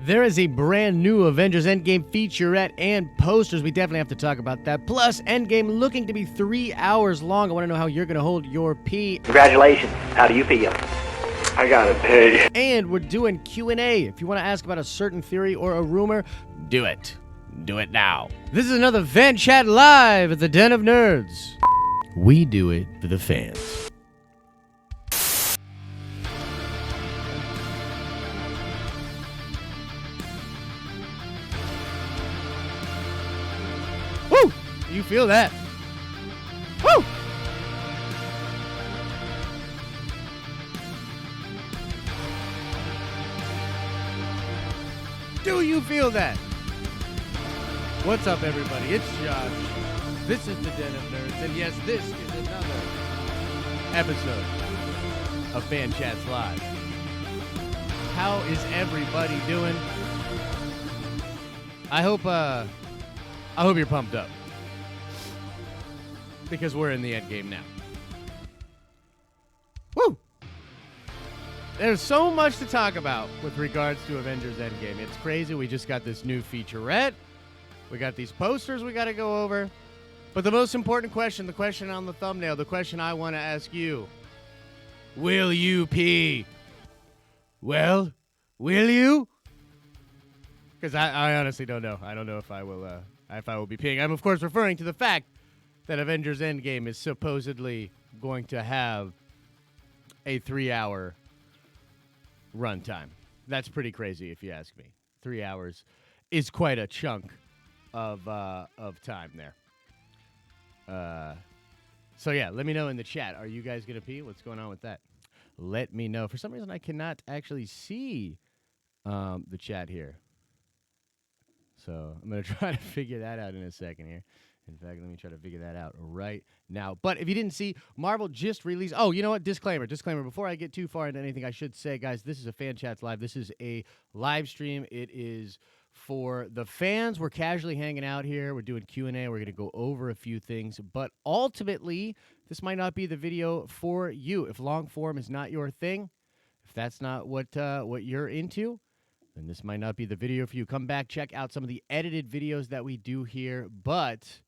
There is a brand new Avengers Endgame featurette and posters. We definitely have to talk about that. Plus, Endgame looking to be 3 hours long. I want to know how you're going to hold your pee. Congratulations. How do you feel? I gotta pee. And we're doing Q&A. If you want to ask about a certain theory or a rumor, do it. Do it now. This is another Fan Chat Live at the Den of Nerds. We do it for the fans. Woo! You feel that? Woo! Do you feel that? What's up, everybody? It's Josh. This is the Den of Nerds, and yes, this is another episode of Fan Chats Live. How is everybody doing? I hope you're pumped up, because we're in the end game now. Woo! There's so much to talk about with regards to Avengers Endgame. It's crazy. We just got this new featurette. We got these posters we got to go over. But the most important question, the question on the thumbnail, the question I want to ask you, will you pee? Well, will you? Because I honestly don't know. I don't know if I will be peeing. I'm, of course, referring to the fact that Avengers Endgame is supposedly going to have a 3-hour runtime. That's pretty crazy, if you ask me. 3 hours is quite a chunk of time there. So yeah, let me know in the chat. Are you guys gonna pee? What's going on with that? Let me know. For some reason, I cannot actually see the chat here. So I'm gonna try to figure that out in a second here. In fact, let me try to figure that out right now. But if you didn't see, Marvel just released... Oh, you know what? Disclaimer. Before I get too far into anything, I should say, guys, this is a Fan Chats Live. This is a live stream. It is for the fans. We're casually hanging out here. We're doing Q&A. We're going to go over a few things. But ultimately, this might not be the video for you. If long form is not your thing, if that's not what you're into, then this might not be the video for you. Come back, check out some of the edited videos that we do here. But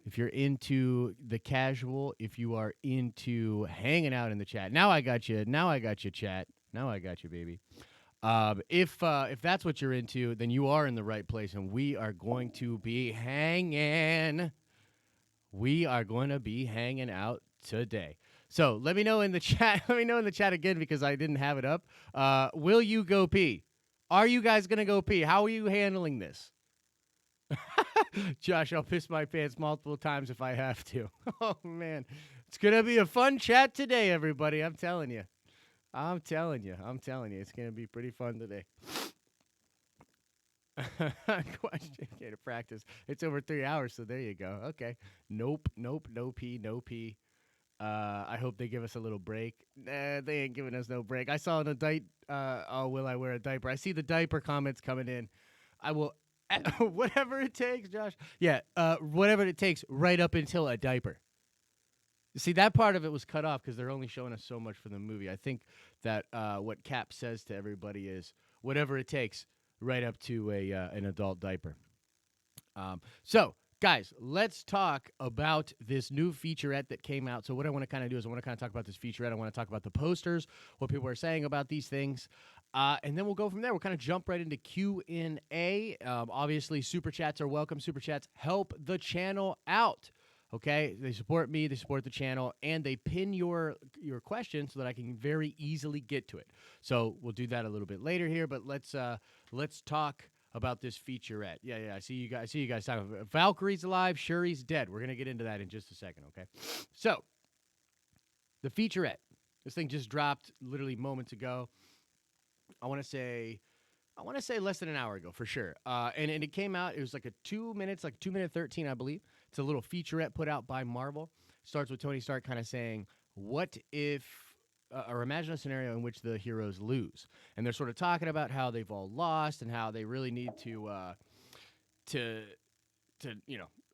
if you're into the casual, if you are into hanging out in the chat, now I got you, chat. Now I got you, baby. If that's what you're into, then you are in the right place, and we are going to be hanging. We are going to be hanging out today. So let me know in the chat. Let me know in the chat again, because I didn't have it up. Will you go pee? Are you guys going to go pee? How are you handling this? Josh, I'll piss my pants multiple times if I have to. Oh, man. It's going to be a fun chat today, everybody. I'm telling you. It's going to be pretty fun today. Question. Okay, to practice. It's over 3 hours, so there you go. Okay. Nope. No pee. I hope they give us a little break. They ain't giving us no break. I saw in a will I wear a diaper? I see the diaper comments coming in. I will... whatever it takes, Josh. Yeah, whatever it takes right up until a diaper. See, that part of it was cut off because they're only showing us so much for the movie. I think that what Cap says to everybody is whatever it takes right up to an adult diaper. So, guys, let's talk about this new featurette that came out. So what I want to kind of do is I want to kind of talk about this featurette. I want to talk about the posters, what people are saying about these things. And then we'll go from there. We'll kind of jump right into Q&A. Obviously, Super Chats are welcome. Super Chats help the channel out, okay? They support me, they support the channel, and they pin your question so that I can very easily get to it. So we'll do that a little bit later here, but let's talk about this featurette. Yeah, I see you guys talking about Valkyrie's alive, Shuri's dead. We're going to get into that in just a second, okay? So, the featurette. This thing just dropped literally moments ago. I want to say less than an hour ago, for sure. And it came out, it was like 2 minutes, like 2 minute 13, I believe. It's a little featurette put out by Marvel. Starts with Tony Stark kind of saying, what if, or imagine a scenario in which the heroes lose. And they're sort of talking about how they've all lost and how they really need to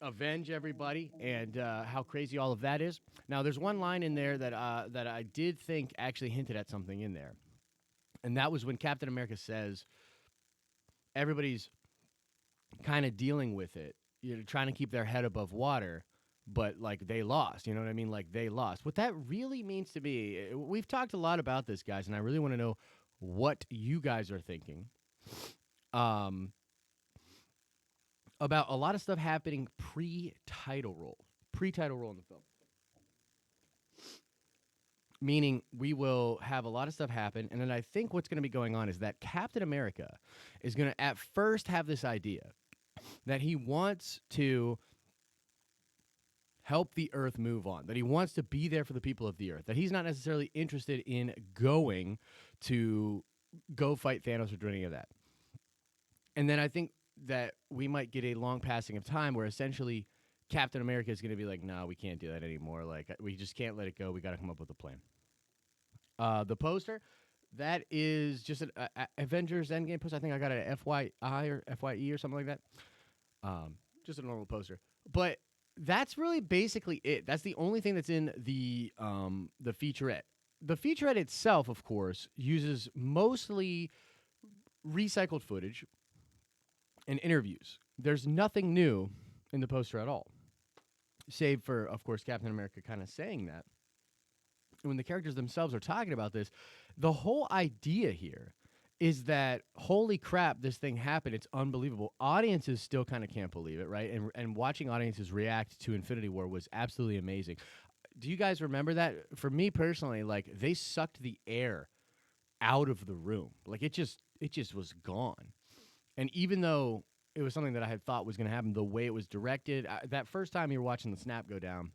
avenge everybody, and how crazy all of that is. Now, there's one line in there that I did think actually hinted at something in there. And that was when Captain America says, everybody's kind of dealing with it, trying to keep their head above water, but like they lost. You know what I mean? Like they lost. What that really means to me, we've talked a lot about this, guys, and I really want to know what you guys are thinking. Um, about a lot of stuff happening pre-title role in the film. Meaning we will have a lot of stuff happen, and then I think what's going to be going on is that Captain America is going to at first have this idea that he wants to help the Earth move on, that he wants to be there for the people of the Earth, that he's not necessarily interested in going to go fight Thanos or do any of that. And then I think that we might get a long passing of time where essentially Captain America is going to be like, no, we can't do that anymore. Like, we just can't let it go. We got to come up with a plan. The poster, that is just an Avengers Endgame poster. I think I got it at FYI or FYE or something like that. Just a normal poster. But that's really basically it. That's the only thing that's in the featurette. The featurette itself, of course, uses mostly recycled footage and interviews. There's nothing new in the poster at all, save for, of course, Captain America kind of saying that. When the characters themselves are talking about this, the whole idea here is that, holy crap, this thing happened. It's unbelievable. Audiences still kind of can't believe it, right? And watching audiences react to Infinity War was absolutely amazing. Do you guys remember that? For me personally, like, they sucked the air out of the room. Like, it just was gone. And even though it was something that I had thought was going to happen, the way it was directed, that first time you were watching the snap go down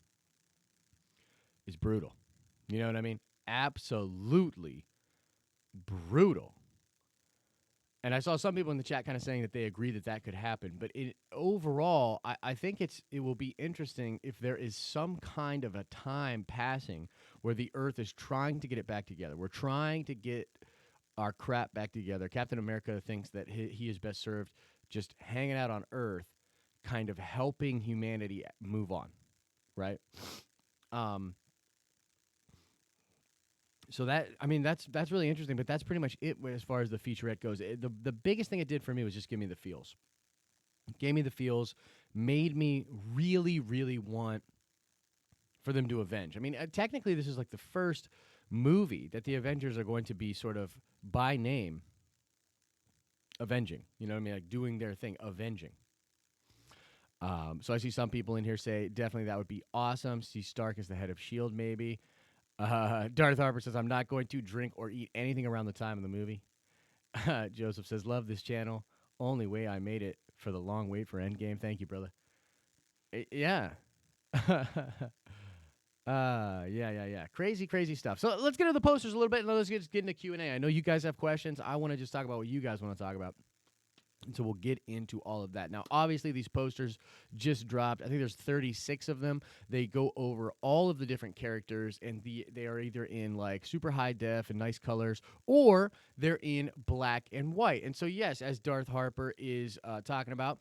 is brutal. You know what I mean? Absolutely brutal. And I saw some people in the chat kind of saying that they agree that that could happen. But overall, I think it will be interesting if there is some kind of a time passing where the Earth is trying to get it back together. We're trying to get our crap back together. Captain America thinks that he is best served just hanging out on Earth, kind of helping humanity move on, right? So that's really interesting, but that's pretty much it as far as the featurette goes. The biggest thing it did for me was just give me the feels. Gave me the feels, made me really, really want for them to avenge. I mean, technically, this is like the first movie that the Avengers are going to be sort of by name avenging. You know what I mean? Like doing their thing, avenging. So I see some people in here say definitely that would be awesome. See Stark as the head of S.H.I.E.L.D. maybe. Darth Harper says, I'm not going to drink or eat anything around the time of the movie. Joseph says, love this channel. Only way I made it for the long wait for Endgame. Thank you, brother. Yeah. Yeah. Crazy stuff. So let's get into the posters a little bit, and let's just get into Q&A. I know you guys have questions. I want to just talk about what you guys want to talk about. And so we'll get into all of that. Now, obviously, these posters just dropped. I think there's 36 of them. They go over all of the different characters, and they are either in like super high def and nice colors, or they're in black and white. And so, yes, as Darth Harper is talking about,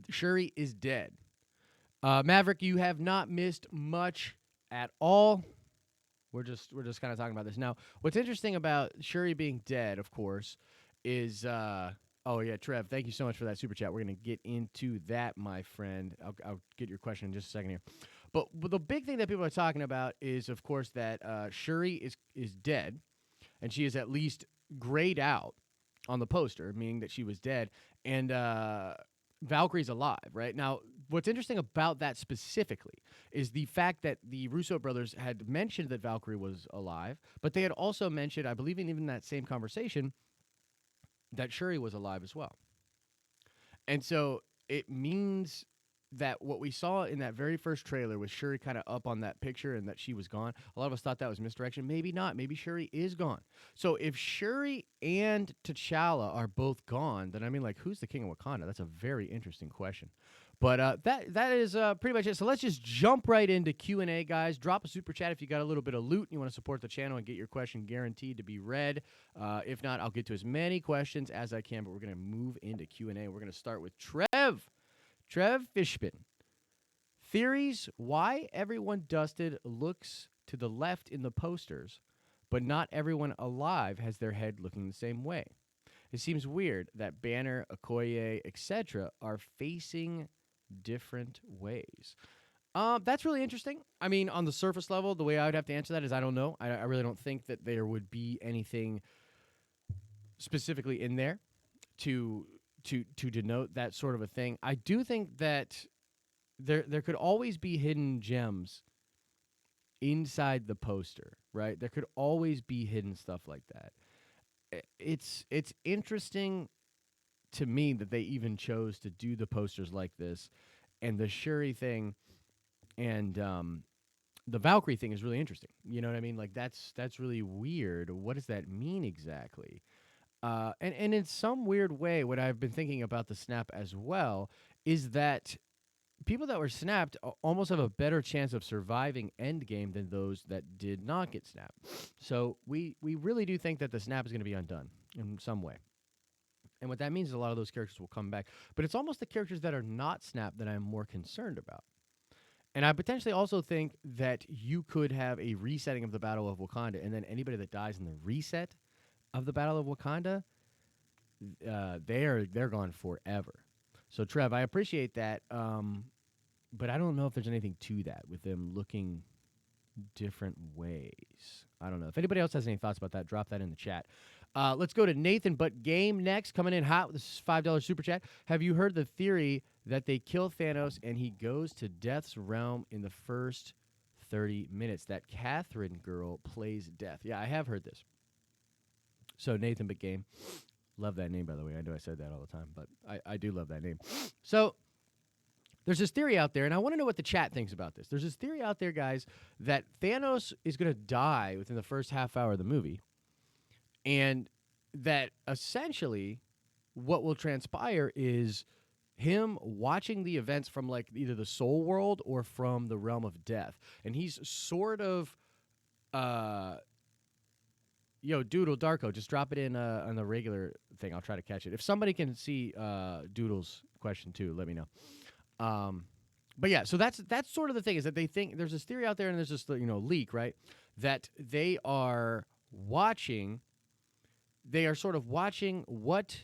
Shuri is dead. Maverick, you have not missed much at all. We're just kind of talking about this. Now, what's interesting about Shuri being dead, of course, is oh, yeah, Trev, thank you so much for that super chat. We're going to get into that, my friend. I'll get your question in just a second here. But the big thing that people are talking about is, of course, that Shuri is dead, and she is at least grayed out on the poster, meaning that she was dead, and Valkyrie's alive, right? Now, what's interesting about that specifically is the fact that the Russo brothers had mentioned that Valkyrie was alive, but they had also mentioned, I believe in even that same conversation, that Shuri was alive as well. And so it means that what we saw in that very first trailer was Shuri kind of up on that picture and that she was gone. A lot of us thought that was misdirection. Maybe not. Maybe Shuri is gone. So if Shuri and T'Challa are both gone, then I mean, like, who's the king of Wakanda? That's a very interesting question. But that is pretty much it. So let's just jump right into Q&A, guys. Drop a super chat if you got a little bit of loot and you want to support the channel and get your question guaranteed to be read. If not, I'll get to as many questions as I can, but we're going to move into Q&A. We're going to start with Trev Fishman. Theories why everyone dusted looks to the left in the posters, but not everyone alive has their head looking the same way. It seems weird that Banner, Okoye, etc. are facing different ways. That's really interesting. I mean, on the surface level, the way I would have to answer that is I don't know. I really don't think that there would be anything specifically in there to to denote that sort of a thing. I do think that there could always be hidden gems inside the poster, right? There could always be hidden stuff like that. It's interesting to me that they even chose to do the posters like this, and the Shuri thing and the Valkyrie thing is really interesting. You know what I mean? Like that's really weird. What does that mean exactly? And in some weird way, what I've been thinking about the snap as well is that people that were snapped almost have a better chance of surviving Endgame than those that did not get snapped. So we really do think that the snap is going to be undone in some way. And what that means is a lot of those characters will come back. But it's almost the characters that are not snapped that I'm more concerned about. And I potentially also think that you could have a resetting of the Battle of Wakanda, and then anybody that dies in the reset of the Battle of Wakanda, they're gone forever. So Trev, I appreciate that, but I don't know if there's anything to that with them looking different ways. I don't know. If anybody else has any thoughts about that, drop that in the chat. Let's go to Nathan But Game next, coming in hot with this $5 super chat. Have you heard the theory that they kill Thanos and he goes to Death's realm in the first 30 minutes? That Catherine girl plays Death. Yeah, I have heard this. So Nathan But Game. Love that name, by the way. I know I said that all the time, but I do love that name. So there's this theory out there, and I want to know what the chat thinks about this. There's this theory out there, guys, that Thanos is going to die within the first half hour of the movie, and that essentially what will transpire is him watching the events from like either the soul world or from the realm of death. And he's sort of yo, Doodle Darko, just drop it in on the regular thing. I'll try to catch it. If somebody can see Doodle's question too, let me know. But yeah, so that's sort of the thing, is that they think there's this theory out there, and there's this leak, right? That they are watching. They are sort of watching what,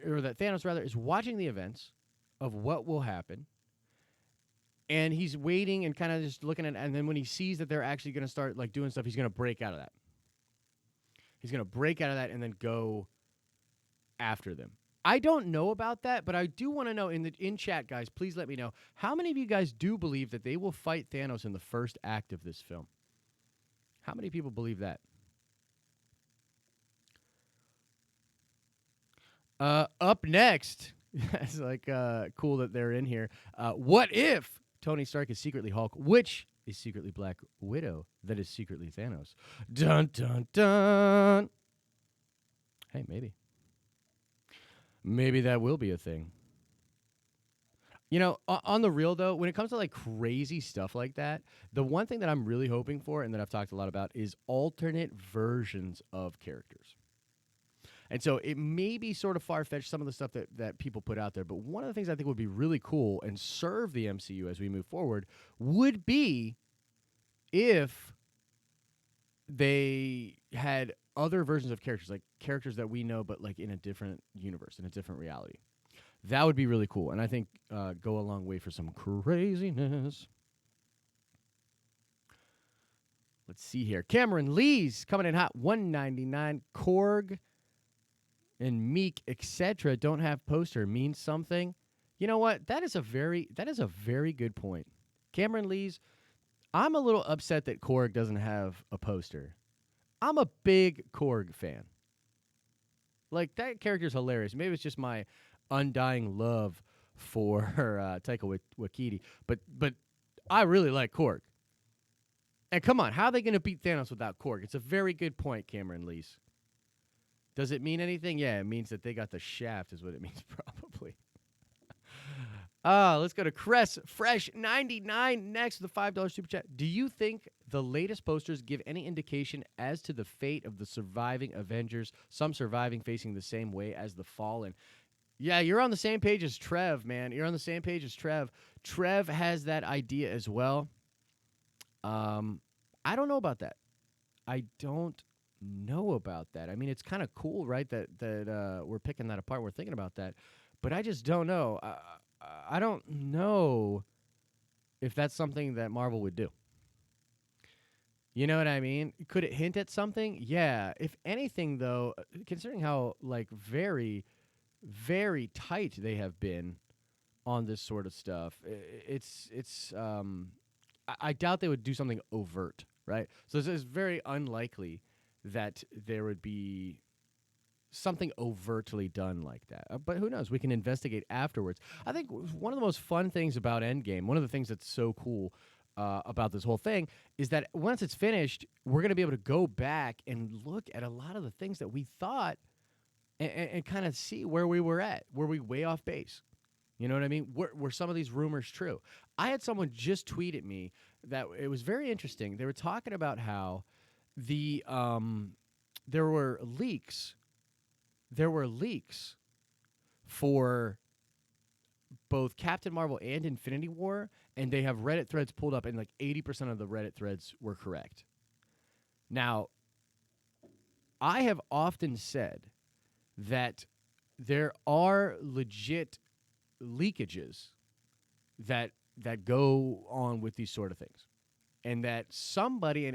or that Thanos rather is watching the events of what will happen, and he's waiting and kind of just looking at it, and then when he sees that they're actually going to start like doing stuff, he's going to break out of that. He's going to break out of that and then go after them. I don't know about that, but I do want to know in chat, guys, please let me know. How many of you guys do believe that they will fight Thanos in the first act of this film? How many people believe that? Up next, it's like cool that they're in here. What if Tony Stark is secretly Hulk, which is secretly Black Widow, that is secretly Thanos? Dun, dun, dun. Hey, maybe. Maybe that will be a thing. You know, on the real, though, when it comes to like crazy stuff like that, the one thing that I'm really hoping for, and that I've talked a lot about, is alternate versions of characters. And so it may be sort of far-fetched, some of the stuff that people put out there, but one of the things I think would be really cool and serve the MCU as we move forward would be if they had other versions of characters, like characters that we know, but like in a different universe, in a different reality. That would be really cool, and I think go a long way for some craziness. Let's see here. Cameron Lee's coming in hot, $1.99. Korg and Meek, etc. don't have poster means something. You know what? That is a very good point. Cameron Lee's, I'm a little upset that Korg doesn't have a poster. I'm a big Korg fan. Like, that character's hilarious. Maybe it's just my undying love for Taika Waititi, but I really like Korg. And come on, how are they going to beat Thanos without Korg? It's a very good point, Cameron Lees. Does it mean anything? Yeah, it means that they got the shaft is what it means, probably. Let's go to Cress Fresh 99 next with the $5 super chat. Do you think the latest posters give any indication as to the fate of the surviving Avengers, some surviving facing the same way as the Fallen? Yeah, you're on the same page as Trev, man. You're on the same page as Trev. Trev has that idea as well. I don't know about that. I don't know about that. I mean, it's kind of cool, right? That we're picking that apart. We're thinking about that, but I just don't know. I don't know if that's something that Marvel would do. You know what I mean? Could it hint at something? Yeah. If anything, though, considering how like very tight they have been on this sort of stuff, I doubt they would do something overt, right? So it's very unlikely that there would be something overtly done like that. But who knows? We can investigate afterwards. I think one of the most fun things about Endgame, one of the things that's so cool about this whole thing, is that once it's finished, we're going to be able to go back and look at a lot of the things that we thought and kind of see where we were at, were we way off base? You know what I mean? Were some of these rumors true? I had someone just tweet at me that it was very interesting. They were talking about how the there were leaks. There were leaks for both Captain Marvel and Infinity War, and they have Reddit threads pulled up, and like 80% of the Reddit threads were correct. Now, I have often said that there are legit leakages that go on with these sort of things, and that somebody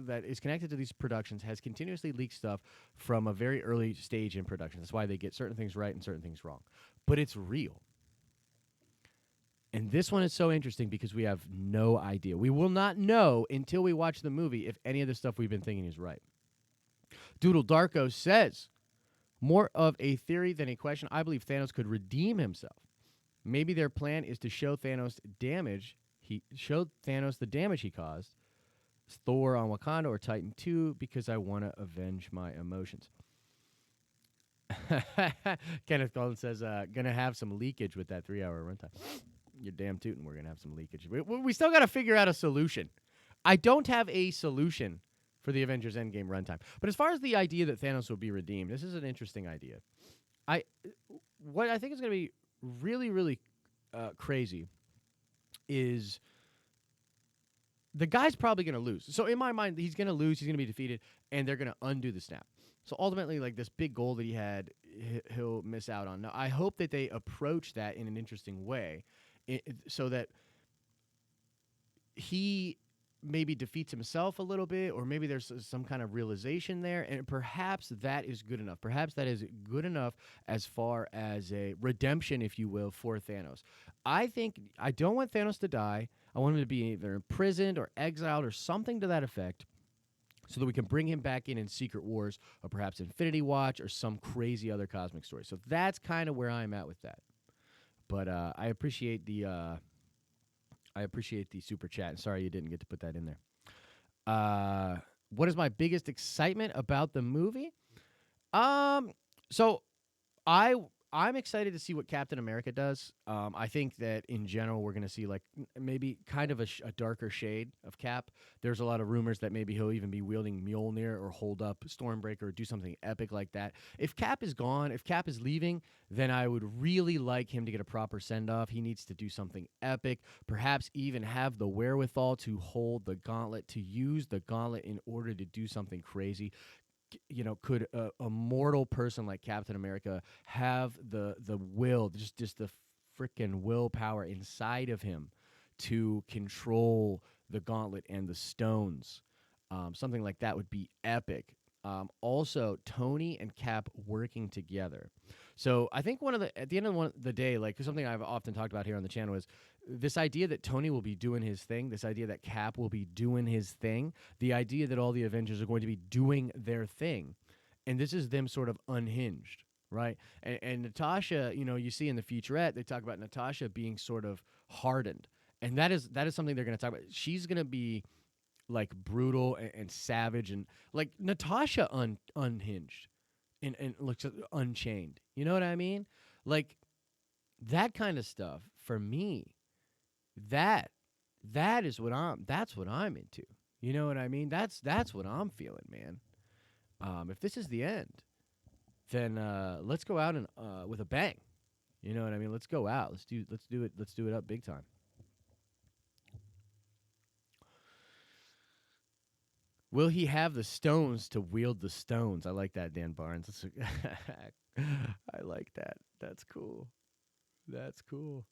that is connected to these productions has continuously leaked stuff from a very early stage in production. That's why they get certain things right and certain things wrong. But it's real. And this one is so interesting because we have no idea. We will not know until we watch the movie if any of the stuff we've been thinking is right. Doodle Darko says, more of a theory than a question. I believe Thanos could redeem himself. Maybe their plan is to show Thanos the damage he caused. Thor on Wakanda or Titan 2 because I want to avenge my emotions. Kenneth Golden says, gonna have some leakage with that 3-hour runtime. You're damn tootin', we're gonna have some leakage. We still gotta figure out a solution. I don't have a solution for the Avengers Endgame runtime. But as far as the idea that Thanos will be redeemed, this is an interesting idea. What I think is gonna be really, really crazy is the guy's probably going to lose. So in my mind, he's going to lose. He's going to be defeated, and they're going to undo the snap. So ultimately, like this big goal that he had, he'll miss out on. Now, I hope that they approach that in an interesting way, so that he maybe defeats himself a little bit, or maybe there's some kind of realization there, and perhaps that is good enough. Perhaps that is good enough as far as a redemption, if you will, for Thanos. I don't want Thanos to die. I want him to be either imprisoned or exiled or something to that effect, so that we can bring him back in Secret Wars or perhaps Infinity Watch or some crazy other cosmic story. So that's kind of where I'm at with that. But I appreciate the super chat. Sorry you didn't get to put that in there. What is my biggest excitement about the movie? So I'm excited to see what Captain America does. I think that in general we're going to see like maybe kind of a darker shade of Cap. There's a lot of rumors that maybe he'll even be wielding Mjolnir or hold up Stormbreaker or do something epic like that. If Cap is gone, if Cap is leaving, then I would really like him to get a proper send-off. He needs to do something epic, perhaps even have the wherewithal to hold the gauntlet, to use the gauntlet in order to do something crazy. Could a mortal person like Captain America have the will, just the freaking willpower inside of him to control the gauntlet and the stones? Something like that would be epic. Also, Tony and Cap working together. So I think at the end of the day, like something I've often talked about here on the channel is this idea that Tony will be doing his thing, this idea that Cap will be doing his thing, the idea that all the Avengers are going to be doing their thing. And this is them sort of unhinged, right? And Natasha, you see in the featurette, they talk about Natasha being sort of hardened. And that is something they're going to talk about. She's going to be like brutal and savage, and like Natasha unhinged and looks unchained. You know what I mean? Like that kind of stuff for me. That's what I'm into. You know what I mean? That's what I'm feeling, man. If this is the end, then let's go out and with a bang. You know what I mean? Let's go out. Let's do it up big time. Will he have the stones to wield the stones? I like that, Dan Barnes. I like that. That's cool. That's cool.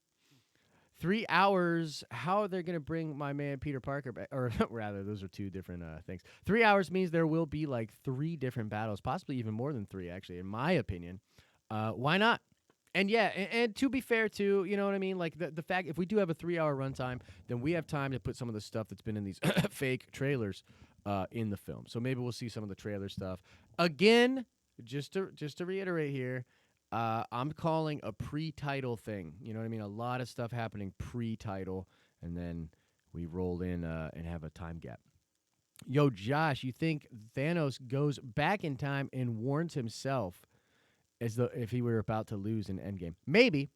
3 hours. How are they going to bring my man Peter Parker back? Or rather, those are two different things. 3 hours means there will be like three different battles, possibly even more than three, actually, in my opinion. Why not? And yeah, and to be fair, too, you know what I mean? Like the fact if we do have a 3 hour runtime, then we have time to put some of the stuff that's been in these fake trailers in the film. So maybe we'll see some of the trailer stuff again. Just to reiterate here, I'm calling a pre-title thing. You know what I mean? A lot of stuff happening pre-title, and then we roll in and have a time gap. Yo, Josh, you think Thanos goes back in time and warns himself as though if he were about to lose in Endgame? Maybe.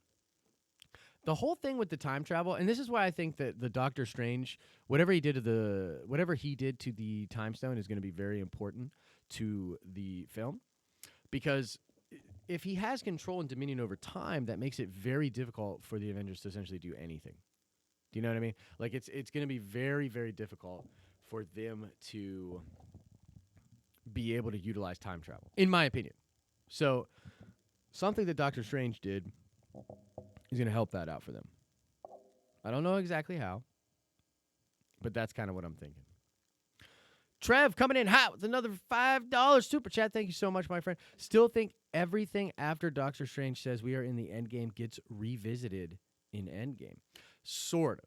The whole thing with the time travel, and this is why I think that the Doctor Strange, whatever he did to the time stone, is going to be very important to the film, because if he has control and dominion over time, that makes it very difficult for the Avengers to essentially do anything. Do you know what I mean? Like it's going to be very, very difficult for them to be able to utilize time travel, in my opinion. So something that Doctor Strange did is going to help that out for them. I don't know exactly how, but that's kind of what I'm thinking. Trev coming in hot with another $5 super chat. Thank you so much, my friend. Still think everything after Doctor Strange says we are in the Endgame gets revisited in Endgame. Sort of.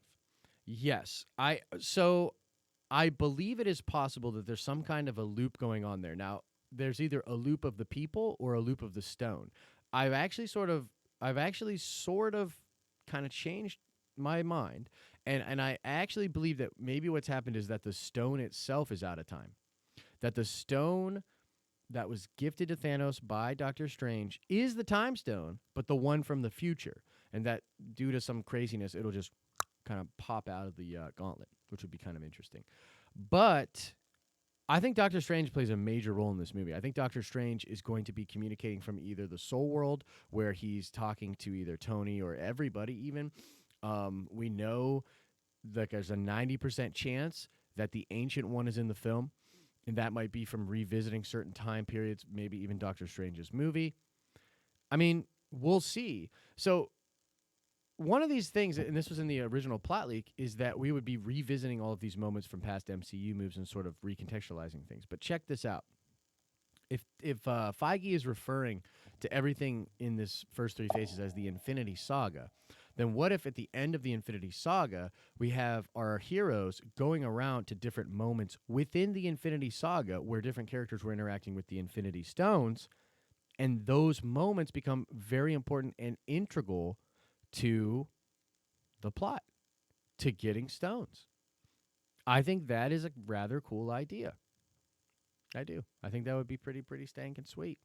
Yes. I believe it is possible that there's some kind of a loop going on there. Now, there's either a loop of the people or a loop of the stone. I've actually sort of kind of changed my mind. And I actually believe that maybe what's happened is that the stone itself is out of time. That the stone that was gifted to Thanos by Doctor Strange is the time stone, but the one from the future. And that due to some craziness, it'll just kind of pop out of the gauntlet, which would be kind of interesting. But I think Doctor Strange plays a major role in this movie. I think Doctor Strange is going to be communicating from either the soul world, where he's talking to either Tony or everybody even. We know that there's a 90% chance that the Ancient One is in the film, and that might be from revisiting certain time periods, maybe even Doctor Strange's movie. I mean, we'll see. So one of these things, and this was in the original plot leak, is that we would be revisiting all of these moments from past MCU moves and sort of recontextualizing things. But check this out. If Feige is referring to everything in this first three phases as the Infinity Saga, then what if at the end of the Infinity Saga, we have our heroes going around to different moments within the Infinity Saga where different characters were interacting with the Infinity Stones, and those moments become very important and integral to the plot, to getting stones. I think that is a rather cool idea. I do. I think that would be pretty stankin' sweet.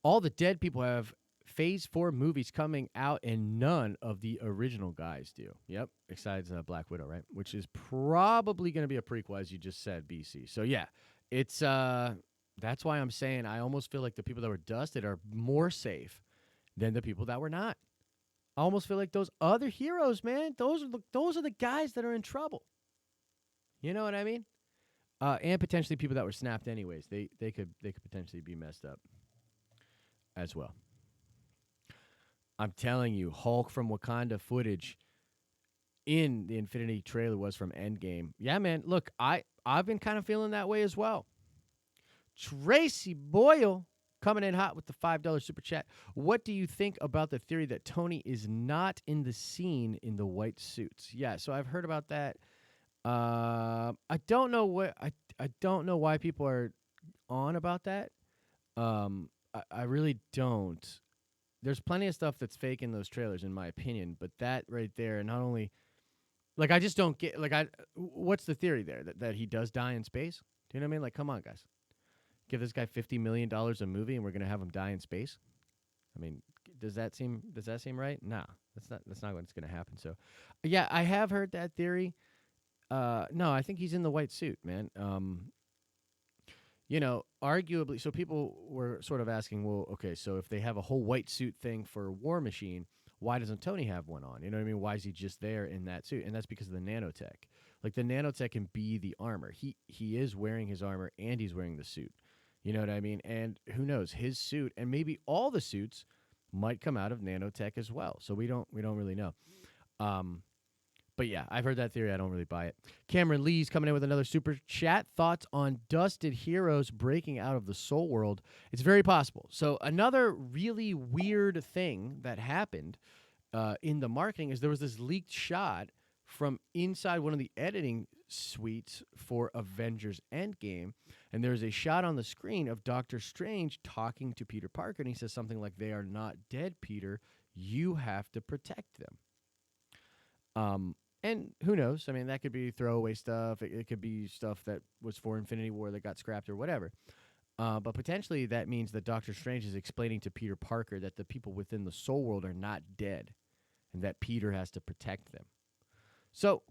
All the dead people have Phase 4 movies coming out, and none of the original guys do. Yep, besides Black Widow, right? Which is probably going to be a prequel, as you just said, BC. So yeah, it's that's why I'm saying I almost feel like the people that were dusted are more safe than the people that were not. I almost feel like those other heroes, man, those are the guys that are in trouble. You know what I mean? And potentially people that were snapped anyways. They could potentially be messed up as well. I'm telling you, Hulk from Wakanda footage in the Infinity trailer was from Endgame. Yeah, man. Look, I've been kind of feeling that way as well. Tracy Boyle coming in hot with the $5 super chat. What do you think about the theory that Tony is not in the scene in the white suits? Yeah, so I've heard about that. I don't know I don't know why people are on about that. I really don't. There's plenty of stuff that's fake in those trailers, in my opinion. But that right there, not only like I just don't get what's the theory there that he does die in space? Do you know what I mean? Like, come on, guys, give this guy $50 million a movie, and we're gonna have him die in space. I mean, does that seem right? Nah, that's not what's gonna happen. So, yeah, I have heard that theory. No, I think he's in the white suit, man. You know, arguably, so people were sort of asking, well, okay, so if they have a whole white suit thing for War Machine, why doesn't Tony have one on? You know what I mean? Why is he just there in that suit? And that's because of the nanotech. Like the nanotech can be the armor. He is wearing his armor and he's wearing the suit. You know what I mean? And who knows, his suit and maybe all the suits might come out of nanotech as well. So we don't really know. Um, but yeah, I've heard that theory. I don't really buy it. Cameron Lee's coming in with another super chat. Thoughts on dusted heroes breaking out of the soul world? It's very possible. So another really weird thing that happened in the marketing is there was this leaked shot from inside one of the editing suites for Avengers Endgame, and there's a shot on the screen of Doctor Strange talking to Peter Parker, and he says something like, "They are not dead, Peter. You have to protect them." And who knows? I mean, that could be throwaway stuff. It could be stuff that was for Infinity War that got scrapped or whatever. But potentially that means that Doctor Strange is explaining to Peter Parker that the people within the soul world are not dead and that Peter has to protect them. So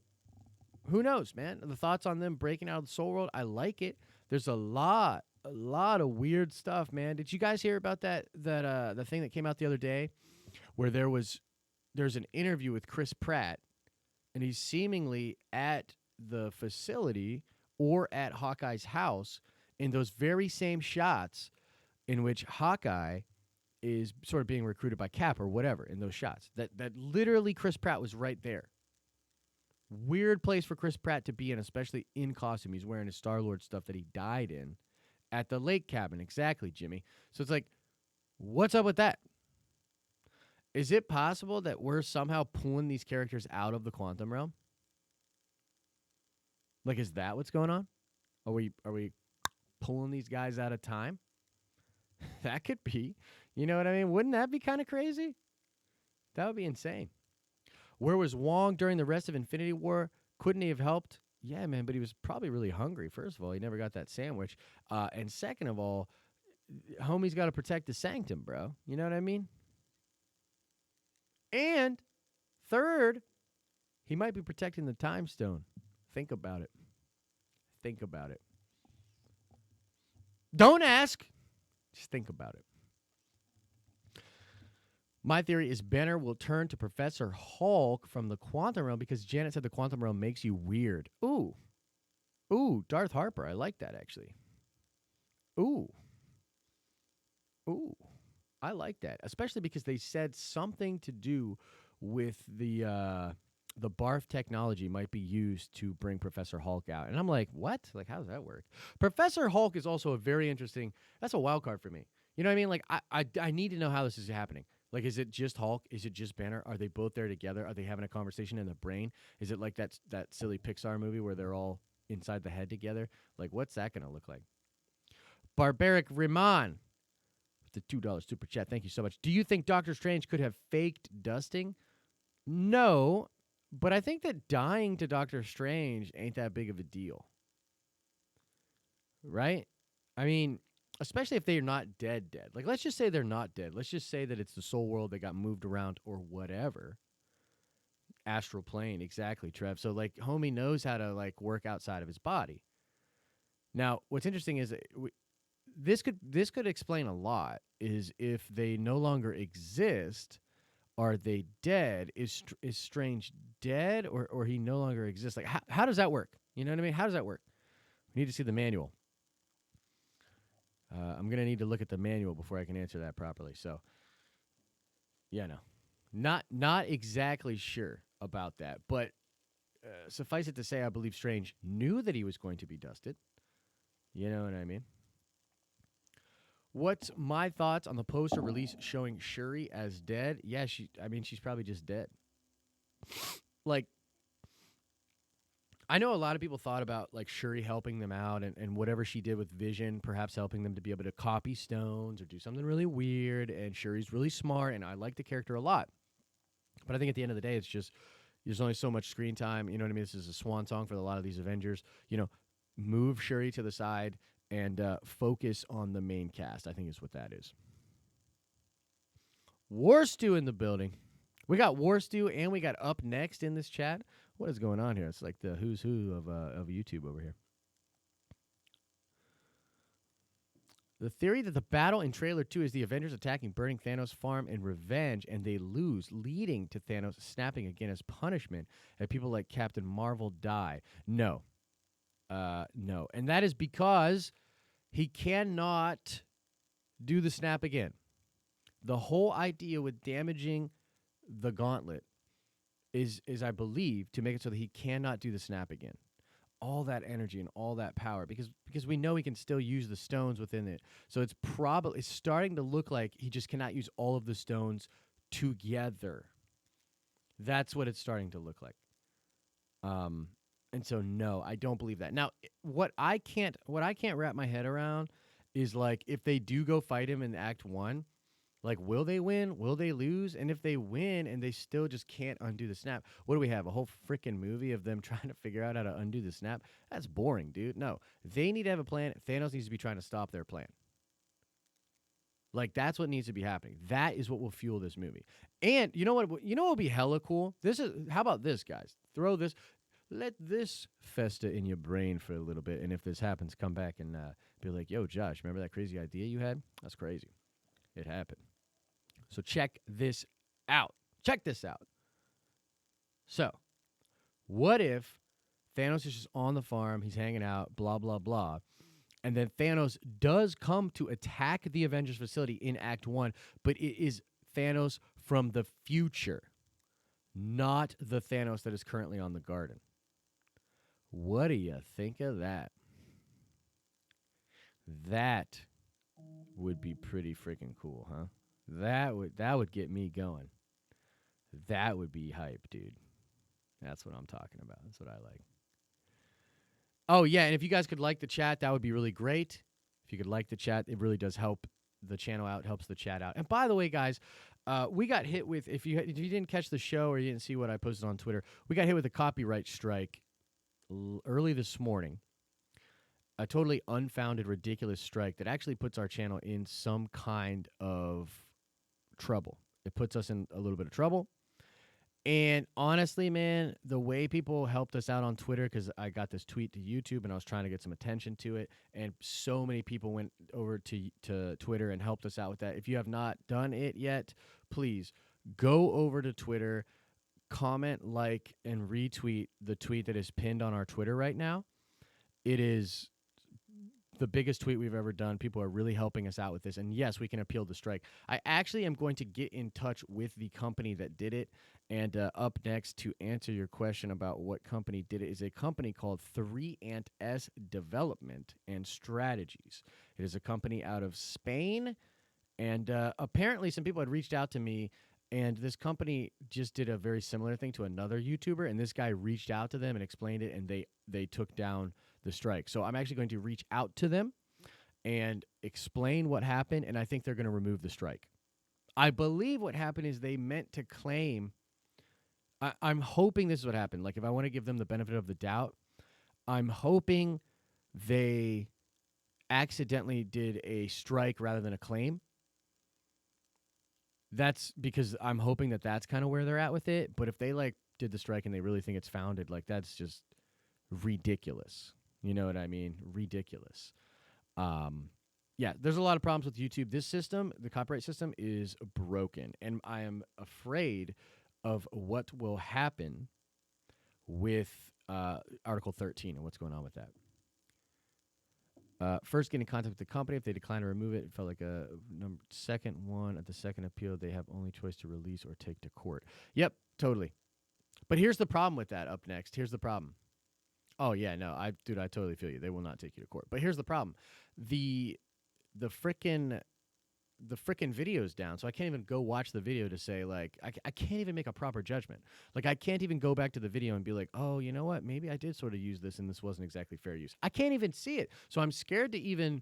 who knows, man? The thoughts on them breaking out of the soul world, I like it. There's a lot of weird stuff, man. Did you guys hear about the thing that came out the other day where there's an interview with Chris Pratt, and he's seemingly at the facility or at Hawkeye's house in those very same shots in which Hawkeye is sort of being recruited by Cap or whatever in those shots. That literally Chris Pratt was right there. Weird place for Chris Pratt to be in, especially in costume. He's wearing his Star-Lord stuff that he died in at the lake cabin. Exactly, Jimmy. So it's like, what's up with that? Is it possible that we're somehow pulling these characters out of the quantum realm? Like, is that what's going on? Are we pulling these guys out of time? That could be. You know what I mean? Wouldn't that be kind of crazy? That would be insane. Where was Wong during the rest of Infinity War? Couldn't he have helped? Yeah, man, but he was probably really hungry. First of all, he never got that sandwich. And second of all, homie's got to protect the sanctum, bro. You know what I mean? And third, he might be protecting the time stone. Think about it. Think about it. Don't ask. Just think about it. My theory is Banner will turn to Professor Hulk from the quantum realm because Janet said the quantum realm makes you weird. Ooh. Ooh, Darth Harper. I like that, actually. Ooh. Ooh. I like that, especially because they said something to do with the barf technology might be used to bring Professor Hulk out. And I'm like, what? Like, how does that work? Professor Hulk is also a very interesting, that's a wild card for me. You know what I mean? Like, I need to know how this is happening. Like, is it just Hulk? Is it just Banner? Are they both there together? Are they having a conversation in the brain? Is it like that silly Pixar movie where they're all inside the head together? Like, what's that going to look like? Barbaric Riman, the $2 super chat. Thank you so much. Do you think Doctor Strange could have faked dusting? No, but I think that dying to Doctor Strange ain't that big of a deal. Right? I mean, especially if they're not dead. Like, let's just say they're not dead. Let's just say that it's the soul world that got moved around or whatever. Astral plane, exactly, Trev. So, like, homie knows how to, like, work outside of his body. Now, what's interesting is this could explain a lot. Is if they no longer exist, are they dead? Is Strange dead, or he no longer exists? Like, how does that work? You know what I mean? How does that work? We need to see the manual. I'm going to need to look at the manual before I can answer that properly. So, yeah, no. Not exactly sure about that. But suffice it to say, I believe Strange knew that he was going to be dusted. You know what I mean? What's my thoughts on the poster release showing Shuri as dead? Yeah, she's probably just dead. Like, I know a lot of people thought about, like, Shuri helping them out and whatever she did with Vision, perhaps helping them to be able to copy stones or do something really weird, and Shuri's really smart, and I like the character a lot. But I think at the end of the day, it's just, there's only so much screen time. You know what I mean? This is a swan song for a lot of these Avengers. You know, move Shuri to the side and focus on the main cast, I think is what that is. War Stew in the building. We got War Stew and we got Up Next in this chat. What is going on here? It's like the who's who of YouTube over here. The theory that the battle in trailer 2 is the Avengers attacking burning Thanos' farm in revenge and they lose, leading to Thanos snapping again as punishment and people like Captain Marvel die. No. No. And that is because he cannot do the snap again. The whole idea with damaging the gauntlet is I believe, to make it so that he cannot do the snap again. All that energy and all that power because we know he can still use the stones within it. So it's starting to look like he just cannot use all of the stones together. That's what it's starting to look like. And so no, I don't believe that. Now, what I can't wrap my head around is like if they do go fight him in Act 1, like will they win? Will they lose? And if they win and they still just can't undo the snap, what do we have? A whole freaking movie of them trying to figure out how to undo the snap? That's boring, dude. No, they need to have a plan. Thanos needs to be trying to stop their plan. Like that's what needs to be happening. That is what will fuel this movie. And you know what? You know what would be hella cool? How about this, guys? Let this fester in your brain for a little bit. And if this happens, come back and be like, yo, Josh, remember that crazy idea you had? That's crazy. It happened. So check this out. Check this out. So, what if Thanos is just on the farm, he's hanging out, blah, blah, blah, and then Thanos does come to attack the Avengers facility in Act 1, but it is Thanos from the future, not the Thanos that is currently on the garden. What do you think of that? That would be pretty freaking cool, huh? That would get me going. That would be hype, dude. That's what I'm talking about. That's what I like. Oh, yeah, and if you guys could like the chat, that would be really great. If you could like the chat, it really does help the channel out, helps the chat out. And by the way, guys, we got hit with, if you didn't catch the show or you didn't see what I posted on Twitter, we got hit with a copyright strike early this morning. A totally unfounded, ridiculous strike that actually puts our channel in some kind of trouble. It puts us in a little bit of trouble. And honestly, man, the way people helped us out on Twitter, because I got this tweet to YouTube and I was trying to get some attention to it, and so many people went over to Twitter and helped us out with that. If you have not done it yet, please go over to Twitter, comment, like, and retweet the tweet that is pinned on our Twitter right now. It is the biggest tweet we've ever done. People are really helping us out with this. And yes, we can appeal the strike. I actually am going to get in touch with the company that did it. And up next to answer your question about what company did it is a company called 3&S Development and Strategies. It is a company out of Spain. And apparently some people had reached out to me, and this company just did a very similar thing to another YouTuber. And this guy reached out to them and explained it, and they took down the strike. So I'm actually going to reach out to them and explain what happened, and I think they're going to remove the strike. I believe what happened is they meant to claim, I'm hoping this is what happened. Like, if I want to give them the benefit of the doubt, I'm hoping they accidentally did a strike rather than a claim. That's because I'm hoping that that's kind of where they're at with it. But if they, like, did the strike and they really think it's founded, like, that's just ridiculous. You know what I mean? Ridiculous. Yeah, there's a lot of problems with YouTube. This system, the copyright system, is broken. And I am afraid of what will happen with Article 13 and what's going on with that. First, get in contact with the company. If they decline to remove it, it felt like a second one. At the second appeal, they have only choice to release or take to court. Yep, totally. But here's the problem with that up next. Here's the problem. Oh, yeah, no, I totally feel you. They will not take you to court. But here's the problem. The frickin' video's down, so I can't even go watch the video to say, like, I can't even make a proper judgment. Like, I can't even go back to the video and be like, oh, you know what? Maybe I did sort of use this and this wasn't exactly fair use. I can't even see it. So I'm scared to even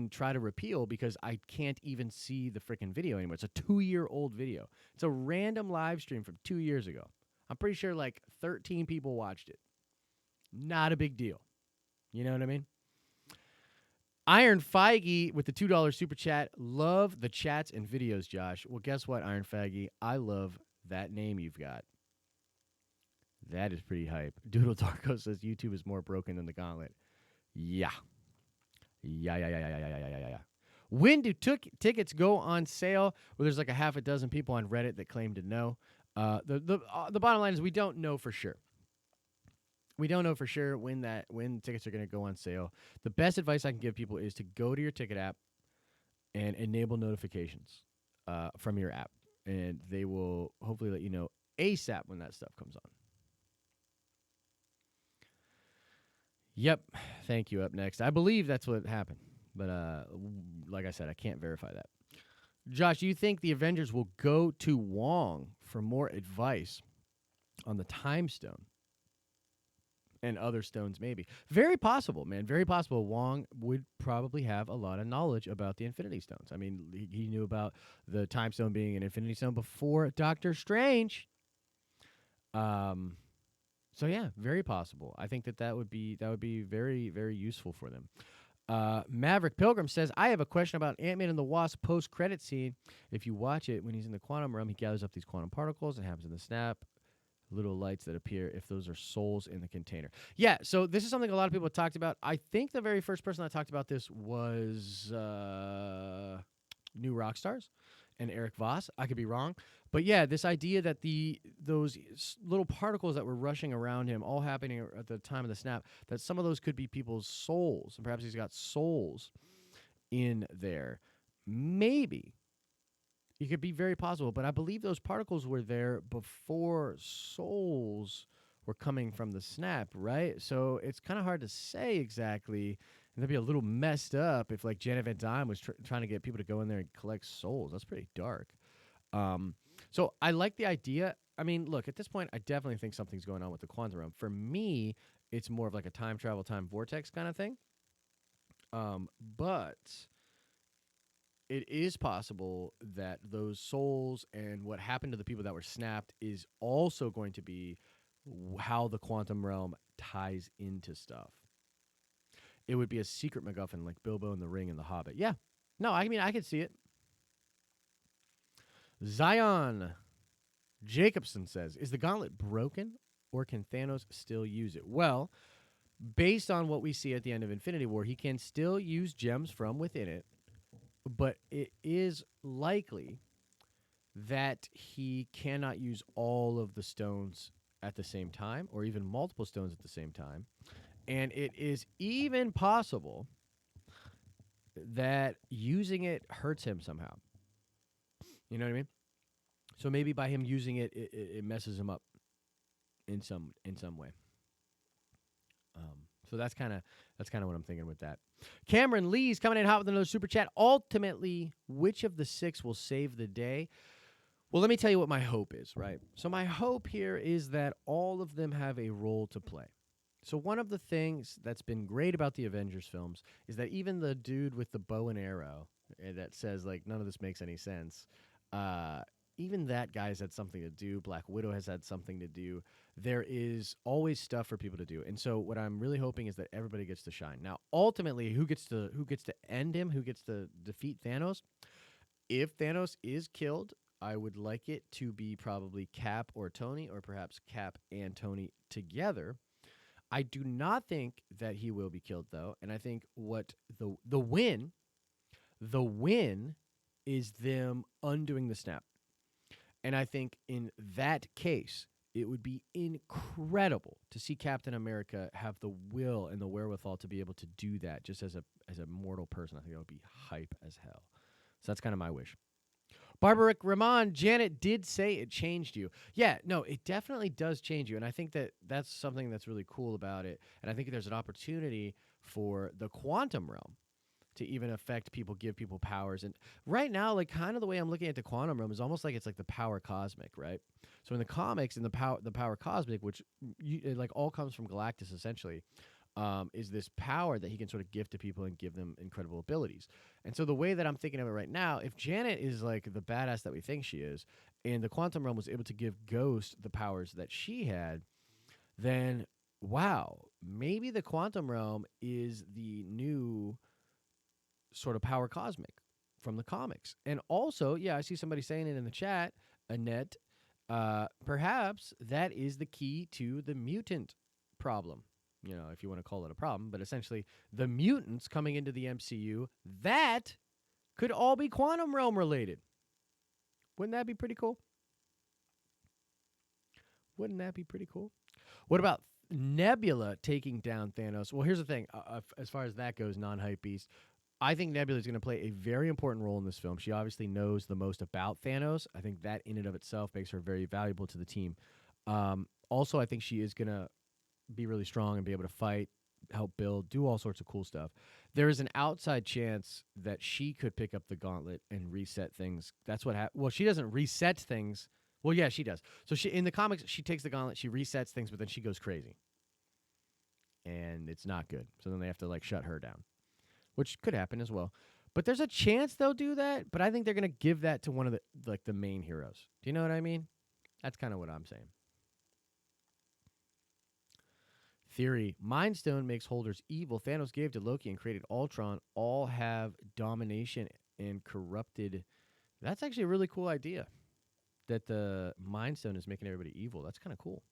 try to repeal because I can't even see the frickin' video anymore. It's a 2-year-old video. It's a random live stream from 2 years ago. I'm pretty sure like 13 people watched it. Not a big deal. You know what I mean? Iron Feige with the $2 super chat. Love the chats and videos, Josh. Well, guess what, Iron Feige? I love that name you've got. That is pretty hype. Doodle Darko says YouTube is more broken than the Gauntlet. Yeah. Yeah, yeah, yeah, yeah, yeah, yeah, yeah, yeah, yeah. When do tickets go on sale? Well, there's like a half a dozen people on Reddit that claim to know. The bottom line is we don't know for sure. We don't know for sure when tickets are going to go on sale. The best advice I can give people is to go to your ticket app and enable notifications from your app, and they will hopefully let you know ASAP when that stuff comes on. Yep, thank you. Up next, I believe that's what happened, but like I said, I can't verify that. Josh, do you think the Avengers will go to Wong for more advice on the Time Stone and other stones? Maybe. Very possible, man. Very possible. Wong would probably have a lot of knowledge about the Infinity Stones. I mean, he knew about the Time Stone being an Infinity Stone before Doctor Strange. Um. So yeah, very possible. I think that would be very very useful for them. Maverick Pilgrim says, I have a question about Ant-Man and the Wasp post-credit scene. If you watch it, when he's in the quantum realm, he gathers up these quantum particles. It happens in the snap. Little lights that appear if those are souls in the container. Yeah, so this is something a lot of people have talked about. I think the very first person that talked about this was New Rockstars and Eric Voss. I could be wrong. But yeah, this idea that those little particles that were rushing around him, all happening at the time of the snap, that some of those could be people's souls, and perhaps he's got souls in there. Maybe. It could be very possible, but I believe those particles were there before souls were coming from the snap, right? So it's kind of hard to say exactly. And that'd be a little messed up if, like, Janet Van Dyne was trying to get people to go in there and collect souls. That's pretty dark. So I like the idea. I mean, look, at this point, I definitely think something's going on with the quantum realm. For me, it's more of like a time travel, time vortex kind of thing. But it is possible that those souls and what happened to the people that were snapped is also going to be how the quantum realm ties into stuff. It would be a secret MacGuffin like Bilbo in the Ring and the Hobbit. Yeah. No, I mean, I could see it. Zion Jacobson says, is the gauntlet broken or can Thanos still use it? Well, based on what we see at the end of Infinity War, he can still use gems from within it, but it is likely that he cannot use all of the stones at the same time or even multiple stones at the same time. And it is even possible that using it hurts him somehow. You know what I mean? So maybe by him using it, it messes him up in some way. So that's kind of what I'm thinking with that. Cameron Lee's coming in hot with another super chat. Ultimately, which of the six will save the day? Well, let me tell you what my hope is, right? So my hope here is that all of them have a role to play. So one of the things that's been great about the Avengers films is that even the dude with the bow and arrow that says, like, none of this makes any sense, even that guy's had something to do. Black Widow has had something to do. There is always stuff for people to do. And so what I'm really hoping is that everybody gets to shine. Now, ultimately, who gets to end him, who gets to defeat Thanos? If Thanos is killed, I would like it to be probably Cap or Tony, or perhaps Cap and Tony together. I do not think that he will be killed, though, and I think what the win is them undoing the snap. And I think in that case, it would be incredible to see Captain America have the will and the wherewithal to be able to do that just as a mortal person. I think that would be hype as hell. So that's kind of my wish. Barbara Rahman, Janet did say it changed you. Yeah, no, it definitely does change you. And I think that that's something that's really cool about it. And I think there's an opportunity for the quantum realm to even affect people, give people powers. And right now, like, kind of the way I'm looking at the quantum realm is almost like it's like the power cosmic, right? So in the comics, in the power cosmic, which it like all comes from Galactus essentially, is this power that he can sort of give to people and give them incredible abilities. And so the way that I'm thinking of it right now, if Janet is like the badass that we think she is, and the quantum realm was able to give Ghost the powers that she had, then wow, maybe the quantum realm is the new sort of power cosmic from the comics. And also, yeah, I see somebody saying it in the chat, Annette, perhaps that is the key to the mutant problem, if you want to call it a problem, but essentially the mutants coming into the MCU, that could all be quantum realm related. Wouldn't that be pretty cool? Wouldn't that be pretty cool? What about Nebula taking down Thanos? Well, here's the thing. As far as that goes, non-hype beast, I think Nebula is going to play a very important role in this film. She obviously knows the most about Thanos. I think that in and of itself makes her very valuable to the team. Also, I think she is going to be really strong and be able to fight, help build, do all sorts of cool stuff. There is an outside chance that she could pick up the gauntlet and reset things. That's what happened. Well, she doesn't reset things. Well, yeah, she does. So she in the comics, she takes the gauntlet, she resets things, but then she goes crazy. And it's not good. So then they have to like shut her down, which could happen as well. But there's a chance they'll do that, but I think they're going to give that to one of the main heroes. Do you know what I mean? That's kind of what I'm saying. Theory. Mind Stone makes holders evil. Thanos gave to Loki and created Ultron. All have domination and corrupted. That's actually a really cool idea. That the Mind Stone is making everybody evil. That's kind of cool.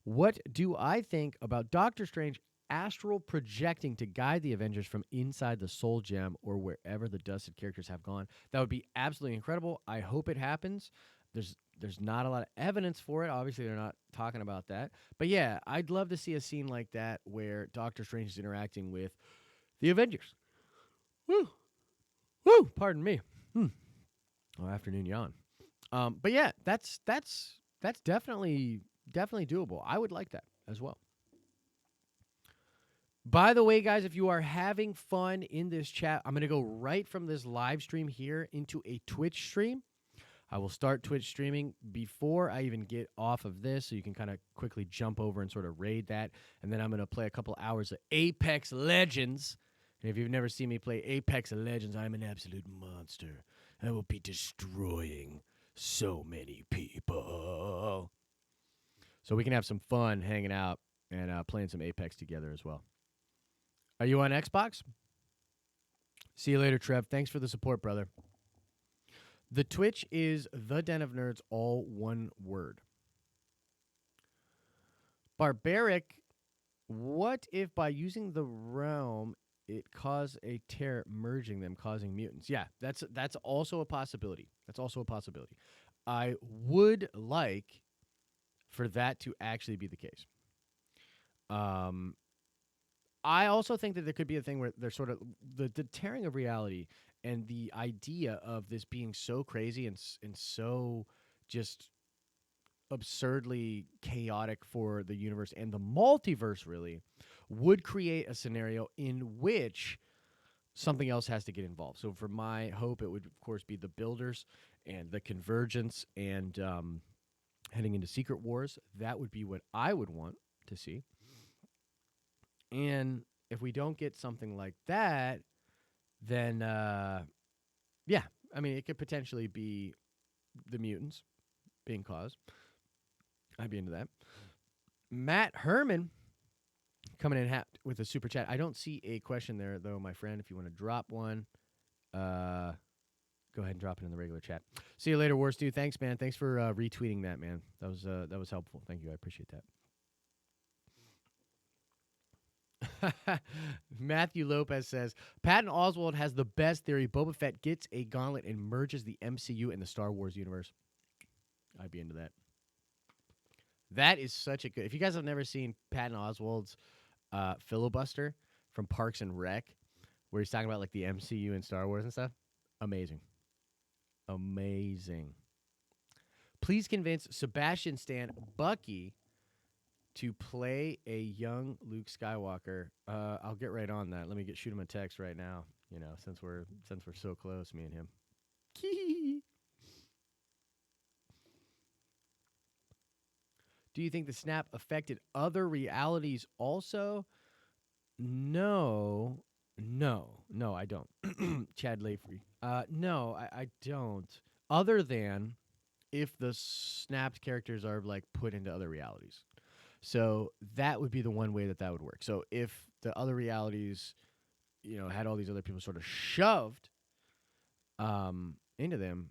What do I think about Doctor Strange astral projecting to guide the Avengers from inside the Soul Gem or wherever the dusted characters have gone? That would be absolutely incredible. I hope it happens. There's not a lot of evidence for it. Obviously, they're not talking about that. But yeah, I'd love to see a scene like that where Doctor Strange is interacting with the Avengers. Woo! Woo! Pardon me. Oh, afternoon yawn. But yeah, that's definitely doable. I would like that as well. By the way, guys, if you are having fun in this chat, I'm going to go right from this live stream here into a Twitch stream. I will start Twitch streaming before I even get off of this, so you can kind of quickly jump over and sort of raid that. And then I'm going to play a couple hours of Apex Legends. And if you've never seen me play Apex Legends, I'm an absolute monster. I will be destroying so many people. So we can have some fun hanging out and playing some Apex together as well. Are you on Xbox? See you later, Trev. Thanks for the support, brother. The Twitch is The Den of Nerds, all one word. Barbaric, what if by using the realm it caused a tear merging them, causing mutants? Yeah, that's also a possibility. That's also a possibility. I would like for that to actually be the case. I also think that there could be a thing where there's sort of the tearing of reality and the idea of this being so crazy and so just absurdly chaotic for the universe and the multiverse really would create a scenario in which something else has to get involved. So for my hope, it would, of course, be the Builders and the Convergence and heading into Secret Wars. That would be what I would want to see. And if we don't get something like that, then, yeah, I mean, it could potentially be the mutants being caused. I'd be into that. Matt Herman coming in with a super chat. I don't see a question there, though, my friend. If you want to drop one, go ahead and drop it in the regular chat. See you later, Worst Dude. Thanks, man. Thanks for retweeting that, man. That was helpful. Thank you. I appreciate that. Matthew Lopez says, Patton Oswalt has the best theory. Boba Fett gets a gauntlet and merges the MCU and the Star Wars universe. I'd be into that. That is such a good... If you guys have never seen Patton Oswalt's filibuster from Parks and Rec, where he's talking about like the MCU and Star Wars and stuff, amazing. Amazing. Please convince Sebastian Stan Bucky to play a young Luke Skywalker. I'll get right on that. Let me shoot him a text right now. You know, since we're so close, me and him. Do you think the snap affected other realities also? No, I don't. Chad Layfrey. No, I don't. Other than if the snapped characters are like put into other realities. So that would be the one way that would work. So if the other realities, had all these other people sort of shoved into them,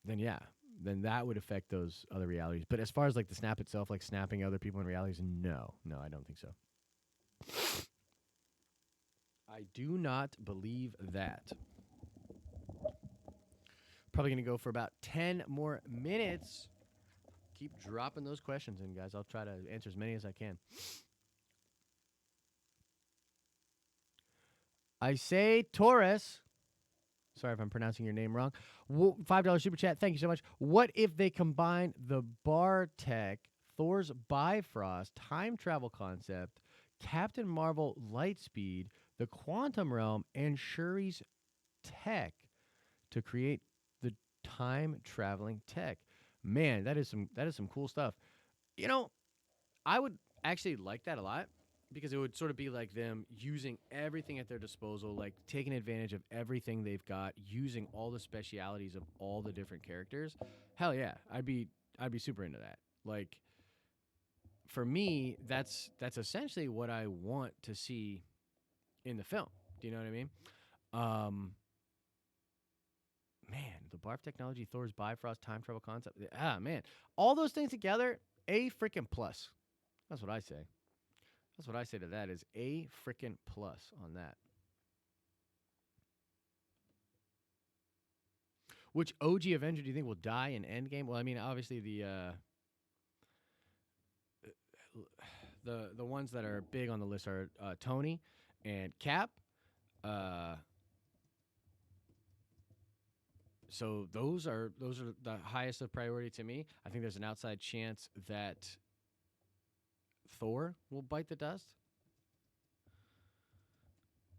then yeah, then that would affect those other realities. But as far as like the snap itself, like snapping other people in realities, no, I don't think so. I do not believe that. Probably going to go for about 10 more minutes. Keep dropping those questions in, guys. I'll try to answer as many as I can. I say Torres. Sorry if I'm pronouncing your name wrong. $5 super chat. Thank you so much. What if they combine the bar tech, Thor's Bifrost, time travel concept, Captain Marvel Lightspeed, the quantum realm, and Shuri's tech to create the time traveling tech? Man, that is some cool stuff. You know, I would actually like that a lot because it would sort of be like them using everything at their disposal, like taking advantage of everything they've got, using all the specialities of all the different characters. Hell yeah, I'd be super into that. Like for me, that's essentially what I want to see in the film. Do you know what I mean? Um, man, the barf technology, Thor's Bifrost, time travel concept. Man, all those things together, a freaking plus. That's what I say. That's what I say to that is a freaking plus on that. Which OG Avenger do you think will die in Endgame? Well, I mean, obviously the ones that are big on the list are Tony and Cap. Uh, so those are the highest of priority to me. I think there's an outside chance that Thor will bite the dust,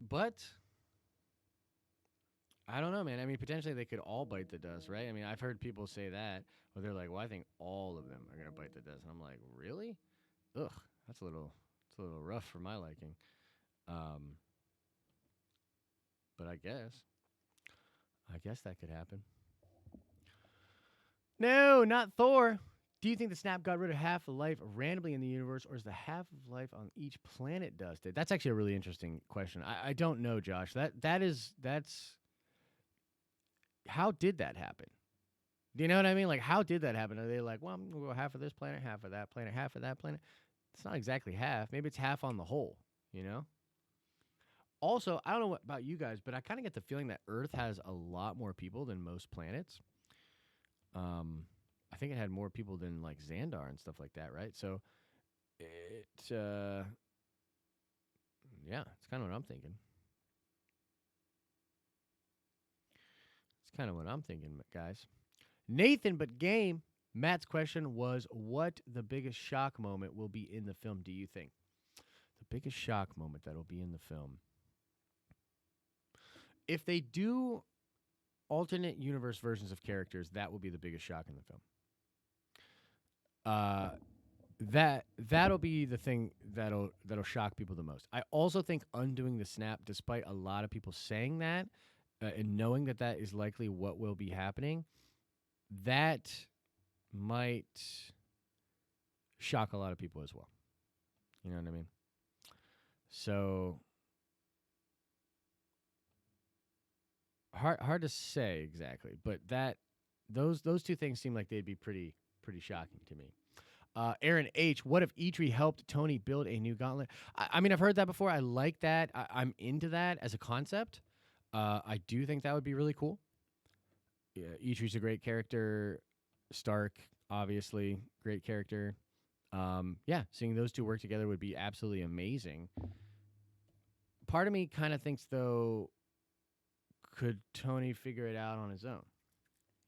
but I don't know, man. I mean, potentially they could all bite the dust, right? I mean, I've heard people say that, but they're like, "Well, I think all of them are gonna bite the dust," and I'm like, "Really? Ugh, it's a little rough for my liking." Um, but I guess that could happen. No, not Thor. Do you think the snap got rid of half of life randomly in the universe, or is the half of life on each planet dusted? That's actually a really interesting question. I don't know, Josh. That's how did that happen? Do you know what I mean? Like, how did that happen? Are they like, well, I'm gonna go half of this planet, half of that planet, half of that planet? It's not exactly half. Maybe it's half on the whole. You know. Also, I don't know about you guys, but I kind of get the feeling that Earth has a lot more people than most planets. Um, I think it had more people than like Xandar and stuff like that, right? So it, yeah, it's kind of what I'm thinking. It's kind of what I'm thinking, guys. Nathan, but game. Matt's question was, what the biggest shock moment will be in the film, do you think? The biggest shock moment that'll be in the film. If they do alternate universe versions of characters, that will be the biggest shock in the film. That'll be the thing that'll shock people the most. I also think undoing the snap, despite a lot of people saying that and knowing that that is likely what will be happening, that might shock a lot of people as well. You know what I mean? So hard to say exactly, but those two things seem like they'd be pretty shocking to me. Aaron H., what if Eitri helped Tony build a new gauntlet? I mean, I've heard that before. I like that. I'm into that as a concept. I do think that would be really cool. Yeah, Eitri's a great character. Stark, obviously, great character. Yeah, seeing those two work together would be absolutely amazing. Part of me kind of thinks, though, could Tony figure it out on his own?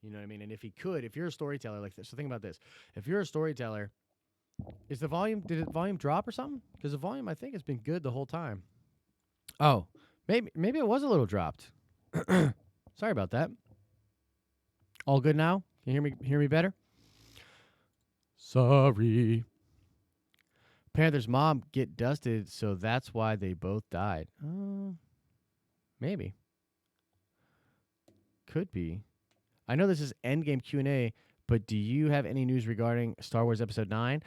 You know what I mean? And if he could, if you're a storyteller like this, so think about this. If you're a storyteller, did the volume drop or something? Because the volume, I think, has been good the whole time. Oh, maybe it was a little dropped. Sorry about that. All good now? Can you hear me better? Sorry. Panther's mom get dusted, so that's why they both died. Maybe. Could be. I know this is Endgame Q&A, but do you have any news regarding Star Wars Episode 9?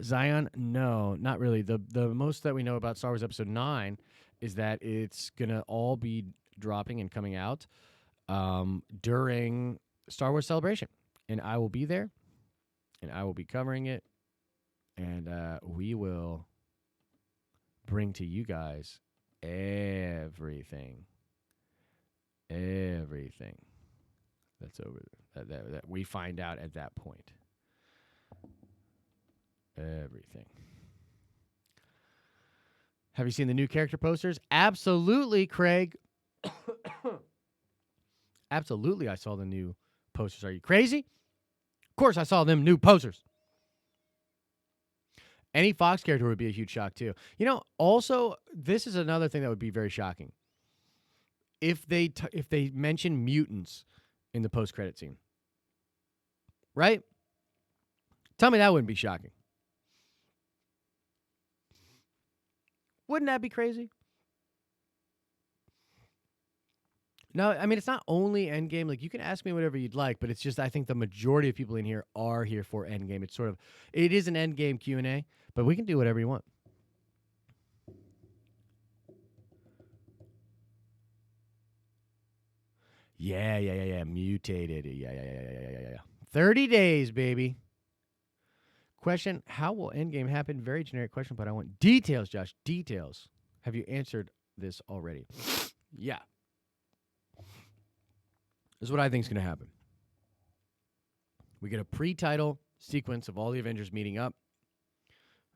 Zion, no, not really. The most that we know about Star Wars Episode 9 is that it's going to all be dropping and coming out during Star Wars Celebration. and I will be there, and I will be covering it, and we will bring to you guys everything that's over that we find out at that point. Everything. Have you seen the new character posters? Absolutely, Craig. Absolutely, I saw the new posters. Are you crazy? Of course, I saw them new posters. Any Fox character would be a huge shock too. You know, also, this is another thing that would be very shocking. If they mention mutants in the post-credit scene. Right? Tell me that wouldn't be shocking. Wouldn't that be crazy? No, I mean, it's not only Endgame. Like, you can ask me whatever you'd like, but it's just I think the majority of people in here are here for Endgame. It's sort of, it is an Endgame Q&A, but we can do whatever you want. Yeah. Mutated. Yeah. 30 days, baby. Question, how will Endgame happen? Very generic question, but I want details, Josh. Details. Have you answered this already? Yeah. This is what I think is going to happen. We get a pre-title sequence of all the Avengers meeting up.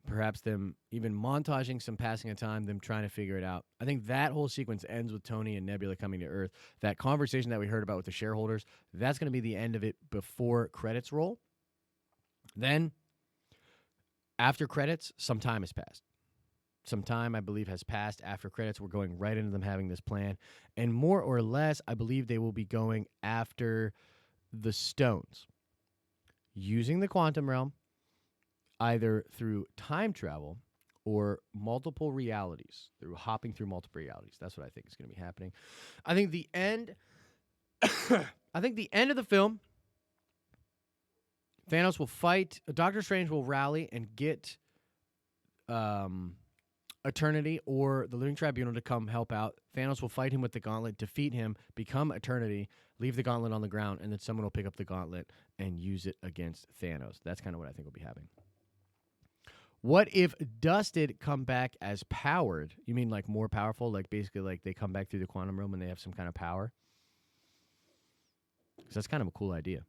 Perhaps them even montaging some passing of time, them trying to figure it out. I think that whole sequence ends with Tony and Nebula coming to Earth. That conversation that we heard about with the shareholders, that's going to be the end of it before credits roll. Then, after credits, some time has passed. Some time, I believe, has passed after credits. We're going right into them having this plan. And more or less, I believe they will be going after the stones. Using the quantum realm, either through time travel or multiple realities, through hopping through multiple realities. That's what I think is going to be happening. I think the end of the film, Thanos will fight, Doctor Strange will rally and get Eternity or the Living Tribunal to come help out. Thanos will fight him with the gauntlet, defeat him, become Eternity, leave the gauntlet on the ground, and then someone will pick up the gauntlet and use it against Thanos. That's kind of what I think will be happening. What if Dusted come back as powered? You mean like more powerful? Like basically like they come back through the quantum realm and they have some kind of power? Because that's kind of a cool idea.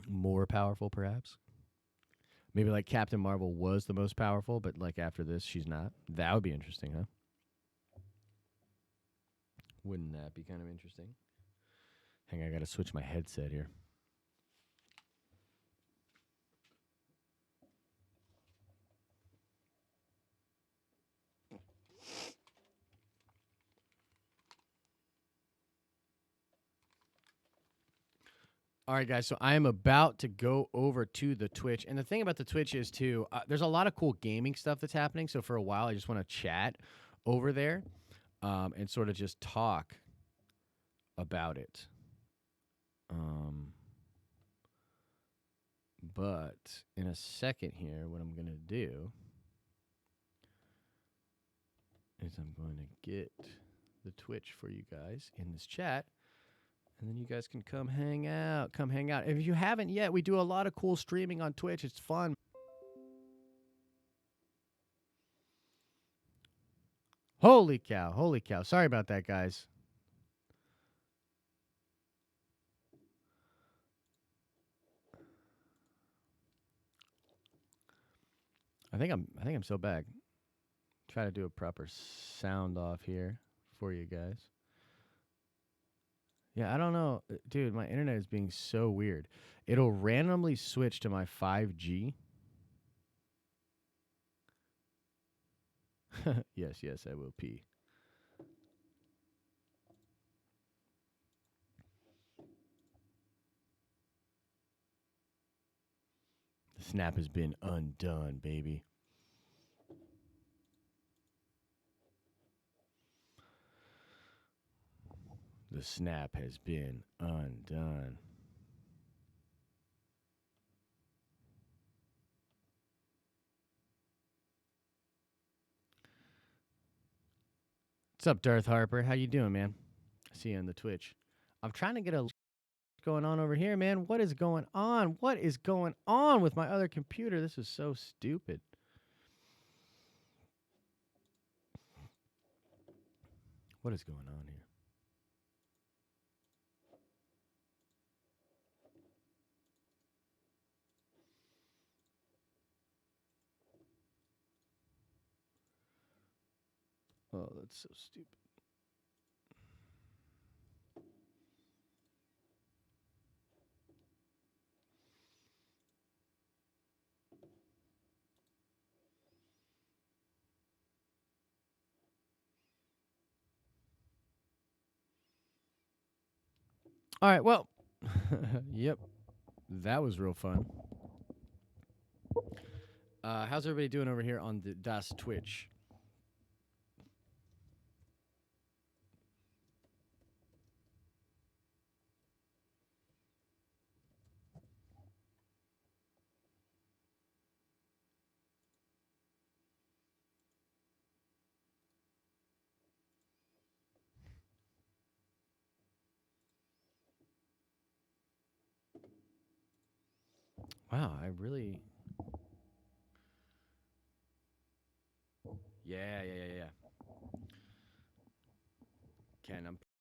More powerful, perhaps? Maybe like Captain Marvel was the most powerful, but like after this, she's not. That would be interesting, huh? Wouldn't that be kind of interesting? Hang on, I got to switch my headset here. All right, guys. So I am about to go over to the Twitch. And the thing about the Twitch is, too, there's a lot of cool gaming stuff that's happening. So for a while, I just want to chat over there and sort of just talk about it. But in a second here, what I'm going to do is I'm going to get the Twitch for you guys in this chat. And then you guys can come hang out. Come hang out. If you haven't yet, we do a lot of cool streaming on Twitch. It's fun. Holy cow. Holy cow. Sorry about that, guys. I think I'm so back. Try to do a proper sound off here for you guys. Yeah, I don't know. Dude, my internet is being so weird. It'll randomly switch to my 5G. Yes, I will pee. The snap has been undone, baby. The snap has been undone. What's up, Darth Harper? How you doing, man? I see you on the Twitch. I'm trying to get a going on over here, man? What is going on? What is going on with my other computer? This is so stupid. What is going on here? Oh, that's so stupid. All right, well, yep, that was real fun. How's everybody doing over here on the Das Twitch? Wow, I really. Yeah. Ken, I'm